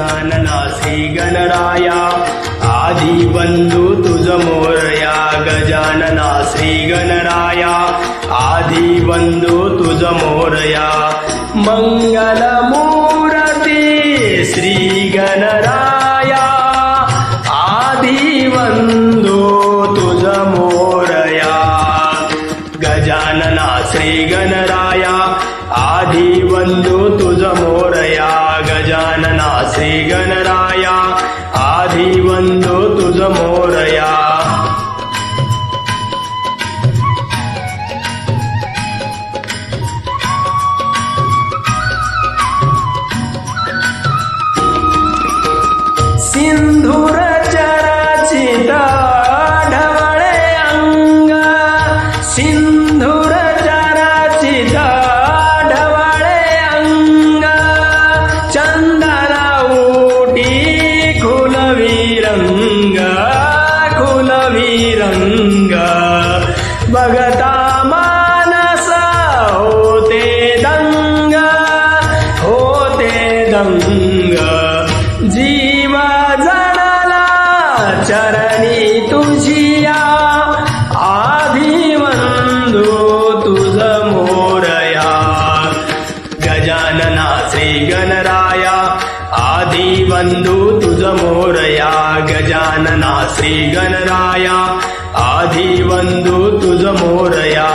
गजानना श्री गणराया आधी बंधू तुझ मोरया गजानना श्री गणराया आधी बंधू तुझ मोरया मंगल मूर्ती श्री गणराया आधी बंधू तुझ मोरया गजानना श्री गणराया आधी बंधू तुझ मोरया गजानना श्री गणराया आधी बंधू तुझ मोरया सिंधूर चराचित ढवळे अंग सिंधूर चराचित ढवळे अंग चंदना उटी खुलविरंग बघता मानस होते दंग जीव जडला चरणी तुझिया आधी बंधू तुझ मोरया गजानना श्री गणराया आधी बंधू तुझ मोरया गजानना श्री गणराया आधी बंधू तुझ मोरया